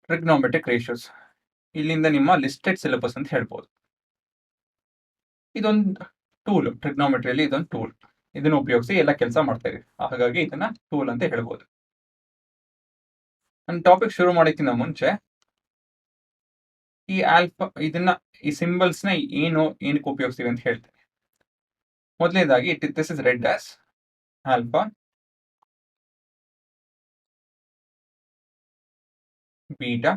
Trigonometric ratios ಇಲ್ಲಿಂದ ನಿಮ್ಮ listed syllabus ಅಂತ ಹೇಳ್ಬೋದು. ಇದೊಂದು ಟೂಲ್, ಟ್ರಿಗ್ನೋಮೆಟ್ರಿಯಲ್ಲಿ ಇದೊಂದು ಟೂಲ್. ಇದನ್ನು ಉಪಯೋಗಿಸಿ ಎಲ್ಲ ಕೆಲಸ ಮಾಡ್ತಾ ಇದೀವಿ, ಹಾಗಾಗಿ ಇದನ್ನ ಟೂಲ್ ಅಂತ ಹೇಳ್ಬೋದು. ನನ್ನ ಟಾಪಿಕ್ ಶುರು ಮಾಡೋಕ್ಕಿಂತ ಮುಂಚೆ ಈ ಆಲ್ಫಾ ಈ ಸಿಂಬಲ್ಸ್ನ ಏನಕ್ಕೆ ಉಪಯೋಗಿಸ್ತೀವಿ ಅಂತ ಹೇಳ್ತೇನೆ. ಮೊದಲನೇದಾಗಿ this is red as alpha, beta,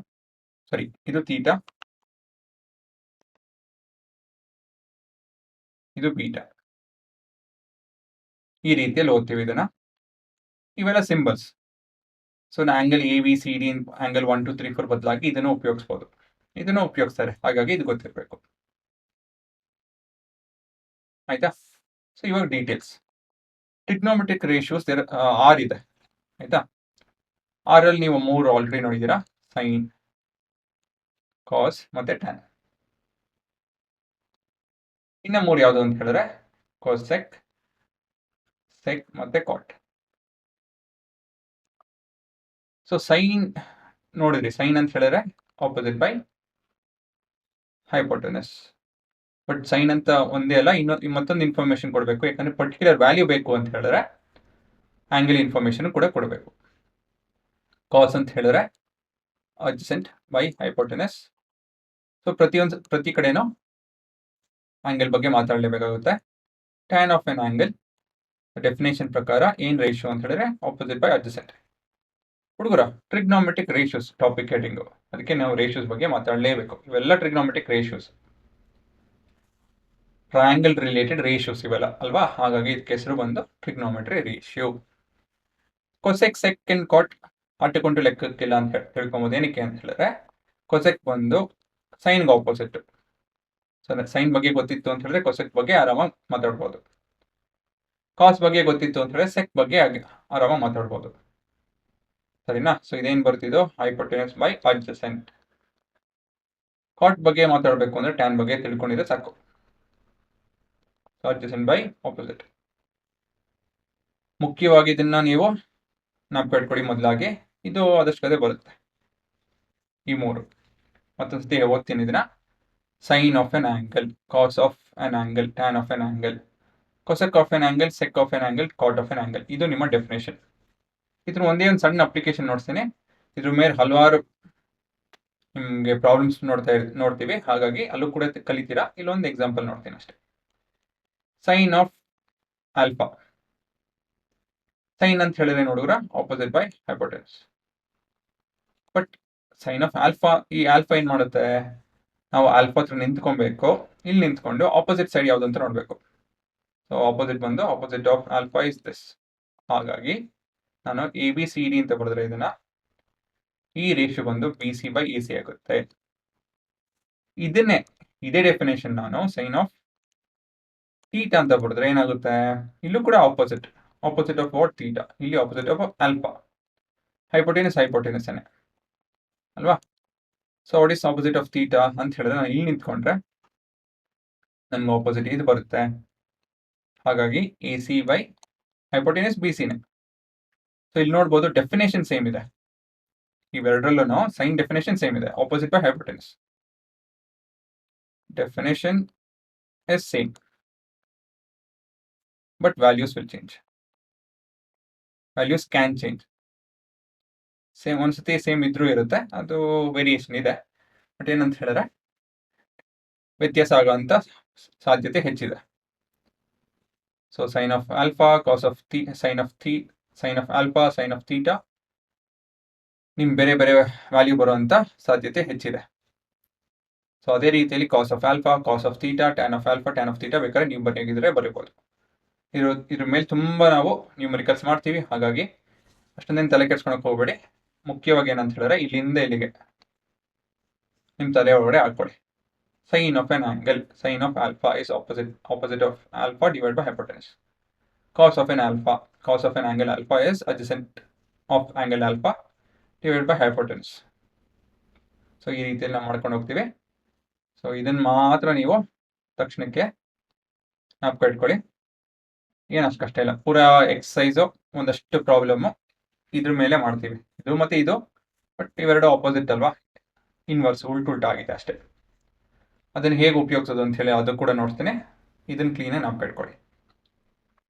ಇದು ಥೀಟಾ, ಇದು ಬೀಟಾ. ಈ ರೀತಿಯಲ್ಲಿ ಓದ್ತೀವಿ ಇದನ್ನ. ಇವೆಲ್ಲ symbols. So angle A B C D angle 1 2 3 4 ಬದಲಾಗಿ ಇದನ್ನು ಉಪಯೋಗಿಸ್ಬೋದು. ಇದನ್ನು ಉಪಯೋಗಿಸ್ತಾರೆ, ಹಾಗಾಗಿ ಇದು ಗೊತ್ತಿರಬೇಕು. ಆಯ್ತಾ? ಸೊ ಇವಾಗ ಡೀಟೇಲ್ಸ್. ಟ್ರಿಗ್ನೋಮೆಟ್ರಿಕ್ ರೇಷಿಯೋಸ್ ಆರ್ ಇದೆ. ಆಯ್ತಾ? ಆರಲ್ಲಿ ನೀವು 3 ಆಲ್ರೆಡಿ ನೋಡಿದ್ದೀರಾ, ಸೈನ್, ಕಾಸ್ ಮತ್ತೆ ಟ್ಯಾನ್. ಇನ್ನ 3 ಯಾವುದು ಅಂತ ಹೇಳಿದ್ರೆ ಕೋಸೆಕ್, ಸೆಕ್ ಮತ್ತೆ ಕಾಟ್. ಸೊ ಸೈನ್ ನೋಡಿದ್ರಿ, ಸೈನ್ ಅಂತ ಹೇಳಿದ್ರೆ opposite by hypotenuse. But sine ಅಂತ ಒಂದೇ ಅಲ್ಲ, ಮತ್ತೊಂದು ಇನ್ಫಾರ್ಮೇಶನ್ ಕೊಡಬೇಕು. ಯಾಕಂದ್ರೆ ಪರ್ಟಿಕ್ಯುಲರ್ ವ್ಯಾಲ್ಯೂ ಬೇಕು ಅಂತ ಹೇಳಿದ್ರೆ ಆಂಗಲ್ ಇನ್ಫಾರ್ಮೇಶನ್ ಕೂಡ ಕೊಡಬೇಕು. ಕಾಸ್ ಅಂತ ಹೇಳಿದ್ರೆ ಅಡ್ಜಸೆಂಟ್ ಬೈ ಹೈಪೋಟೆನಸ್. ಸೊ ಪ್ರತಿ ಕಡೆನೂ ಆಂಗಲ್ ಬಗ್ಗೆ ಮಾತಾಡಲೇಬೇಕಾಗುತ್ತೆ. Tan of an angle definition ಪ್ರಕಾರ ಏನ್ ರೇಷಿಯೋ ಅಂತ ಹೇಳಿದ್ರೆ ಆಪೋಸಿಟ್ ಬೈ ಅಡ್ಜಸೆಂಟ್. ಹುಡುಗರ, ಟ್ರಿಗ್ನೋಮೆಟ್ರಿಕ್ ರೇಷಿಯೋಸ್ ಟಾಪಿಕ್ ಹೆಡಿಂಗು, ಅದಕ್ಕೆ ನಾವು ರೇಷಿಯೋಸ್ ಬಗ್ಗೆ ಮಾತಾಡಲೇಬೇಕು. ಇವೆಲ್ಲ trigonometric ratios, triangle related ratios ಇವೆಲ್ಲ ಅಲ್ವಾ, ಹಾಗಾಗಿ ಇದಕ್ಕೆ ಹೆಸರು ಬಂದು trigonometry ratio. Cosec, sec and cot ಅಟ್ಟುಕೊಂಡು ಲೆಕ್ಕಕ್ಕಿಲ್ಲ ಅಂತ ತಿಳ್ಕೊಬೋದು. ಏನಕ್ಕೆ ಅಂತ ಹೇಳಿದ್ರೆ ಕೊಸೆಕ್ ಬಂದು ಸೈನ್ಗೆ ಆಪೋಸಿಟ್. ಸೈನ್ ಬಗ್ಗೆ ಗೊತ್ತಿತ್ತು ಅಂತ ಹೇಳಿದ್ರೆ ಕೊಸೆಕ್ ಬಗ್ಗೆ ಆರಾಮಾಗಿ ಮಾತಾಡ್ಬೋದು. ಕಾಸ್ ಬಗ್ಗೆ ಗೊತ್ತಿತ್ತು ಅಂತ ಹೇಳಿದ್ರೆ ಸೆಕ್ ಬಗ್ಗೆ ಆರಾಮಾಗಿ ಮಾತಾಡ್ಬೋದು. ಸರಿನಾ? ಸೊ ಇದೇನು ಬರ್ತಿದ್ದು, ಹೈಪೋಟೆನಸ್ ಬೈ ಅಡ್ಜಸೆಂಟ್. ಕಾಟ್ ಬಗ್ಗೆ ಮಾತಾಡಬೇಕು ಅಂದ್ರೆ ಟ್ಯಾನ್ ಬಗ್ಗೆ ತಿಳ್ಕೊಂಡಿದ್ರೆ ಸಾಕು. Adjacent by opposite. ಮುಖ್ಯವಾಗಿ ಇದನ್ನ ನೀವು ನೆನಪಿಟ್ಕೊಳ್ಳಿ. ಮೊದಲಾಗಿ ಇದು ಆದಷ್ಟು ಕಡೆ ಬರುತ್ತೆ, ಈ 3. ಮತ್ತೊಂದ್ಸತಿ ಓದ್ತೀನಿ ಇದನ್ನ. Sine of an angle, cos of an angle, tan of an angle, cosec of an angle, sec of an angle, cot of an angle. ಇದು ನಿಮ್ಮ ಡೆಫಿನೇಷನ್. ಇದ್ರ ಒಂದೇ ಒಂದು ಸಣ್ಣ ಅಪ್ಲಿಕೇಶನ್ ನೋಡ್ತೀನಿ. ಇದ್ರ ಮೇಲೆ ಹಲವಾರು ನಿಮಗೆ ಪ್ರಾಬ್ಲಮ್ಸ್ ನೋಡ್ತೀವಿ, ಹಾಗಾಗಿ ಅಲ್ಲೂ ಕೂಡ ಕಲಿತೀರಾ. ಇಲ್ಲೊಂದು ಎಕ್ಸಾಂಪಲ್ ನೋಡ್ತೀನಿ ಅಷ್ಟೇ. Sign of alpha. ಸೈನ್ ಅಂತ ಹೇಳಿದ್ರೆ ನೋಡಿದ್ರ opposite by hypotenuse. But sine of alpha, ಈ ಆಲ್ಫಾ ಏನ್ ಮಾಡುತ್ತೆ, ನಾವು ಆಲ್ಫಾ ಹತ್ರ ನಿಂತ್ಕೊಬೇಕು. ಇಲ್ಲಿ ನಿಂತ್ಕೊಂಡು ಆಪೋಸಿಟ್ ಸೈಡ್ ಯಾವ್ದು ಅಂತ ನೋಡ್ಬೇಕು. ಸೊ ಆಪೋಸಿಟ್ ಬಂದು opposite of alpha is this. ಹಾಗಾಗಿ ನಾನು ಎ ಬಿ ಸಿ ಡಿ ಅಂತ ಬರೆದ್ರೆ ಇದನ್ನ, ಈ ರೇಷಿಯೋ ಬಂದು B C by A C ಆಗುತ್ತೆ. ಇದೇ ಡೆಫಿನೇಷನ್ ನಾನು ಸೈನ್ ಆಫ್ ಥೀಟಾ ಅಂತ ಬರೆದ್ರೆ ಏನಾಗುತ್ತೆ, ಇಲ್ಲೂ ಕೂಡ ಆಪೋಸಿಟ್ ಆಫ್ ವಾಟ್, ಥೀಟಾ. ಇಲ್ಲಿ ಆಪೋಸಿಟ್ ಆಫ್ ಆಲ್ಫಾ. ಹೈಪೋಟೆನಸ್ ಅಲ್ವಾ? So what is opposite of theta ಅಂತ ಹೇಳಿದ್ರೆ ನಾನು ಇಲ್ಲಿ ನಿಂತ್ಕೊಂಡ್ರೆ ನನ್ಗೆ ಆಪೋಸಿಟ್ ಇದು ಬರುತ್ತೆ. ಹಾಗಾಗಿ A C by hypotenuse B ಸಿನೇ. ಸೊ ಇಲ್ಲಿ ನೋಡ್ಬೋದು ಡೆಫಿನೇಷನ್ ಸೇಮ್ ಇದೆ. ಇವೆರಡರಲ್ಲೂ ಸೈನ್ ಡೆಫಿನೇಷನ್ ಸೇಮ್ ಇದೆ, opposite by hypotenuse. Definition is same, but values will change. Values can change. Same ಒಂದ್ಸತಿ ಸೇಮ್ ಇದ್ರೂ ಇರುತ್ತೆ, ಅದು ವೇರಿಯೇಷನ್ ಇದೆ. ಬಟ್ ಏನಂತ ಹೇಳಿದ್ರೆ ವ್ಯತ್ಯಾಸ ಆಗುವಂತ ಸಾಧ್ಯತೆ ಹೆಚ್ಚಿದೆ. So sine of alpha, cos of sine of alpha, sine of theta, ನಿಮ್ ಬೇರೆ ಬೇರೆ ವ್ಯಾಲ್ಯೂ ಬರುವಂತ ಸಾಧ್ಯತೆ ಹೆಚ್ಚಿದೆ. ಸೊ ಅದೇ ರೀತಿಯಲ್ಲಿ cos of alpha, cos of theta, tan of alpha, tan of theta ಬೇಕಾದ್ರೆ ನೀವು ಬರೆಯೋಗಿದ್ರೆ ಬರೀಬಹುದು. ಇದ್ರ ಮೇಲೆ ತುಂಬಾ ನಾವು ನ್ಯೂಮರಿಕಲ್ಸ್ ಮಾಡ್ತೀವಿ, ಹಾಗಾಗಿ ಅಷ್ಟೊಂದೇನು ತಲೆ ಕೆಡ್ಸ್ಕೊಳಕ್ ಹೋಗ್ಬೇಡಿ. ಮುಖ್ಯವಾಗಿ ಏನಂತ ಹೇಳಿದ್ರೆ ಇಲ್ಲಿಂದ ಇಲ್ಲಿಗೆ ನಿಮ್ ತಲೆ ಒಳಗಡೆ ಹಾಕೊಳ್ಳಿ. Sine of an angle, sine of alpha is opposite of alpha divided by hypotenuse. Cos of an angle alpha is adjacent of angle alpha divided by hypotenuse. So ಈ ರೀತಿಯಲ್ಲಿ ನಾವು ಮಾಡ್ಕೊಂಡು ಹೋಗ್ತೀವಿ. ಸೊ ಇದನ್ನ ಮಾತ್ರ ನೀವು ತಕ್ಷಣಕ್ಕೆ ಜ್ಞಾಪಕ ಇಟ್ಕೊಳ್ಳಿ. ಏನಷ್ಟು ಕಷ್ಟ ಇಲ್ಲ. ಪೂರಾ ಎಕ್ಸಸೈಸು ಒಂದಷ್ಟು ಪ್ರಾಬ್ಲಮ್ಮು ಇದ್ರ ಮೇಲೆ ಮಾಡ್ತೀವಿ. ಇದು ಮತ್ತೆ ಇದು ಬಟ್ ಇವೆರಡು ಆಪೋಸಿಟ್ ಅಲ್ವಾ, ಇನ್ವರ್ಸ್ ಉಲ್ಟುಲ್ಟ ಆಗಿದೆ ಅಷ್ಟೇ. ಅದನ್ನು ಹೇಗೆ ಉಪಯೋಗಿಸೋದು ಅಂತ ಹೇಳಿ ಅದು ಕೂಡ ನೋಡ್ತೇನೆ. ಇದನ್ನು ಕ್ಲೀನಾಗಿ ನಾವು ಕಟ್ಕೊಳ್ಳಿ.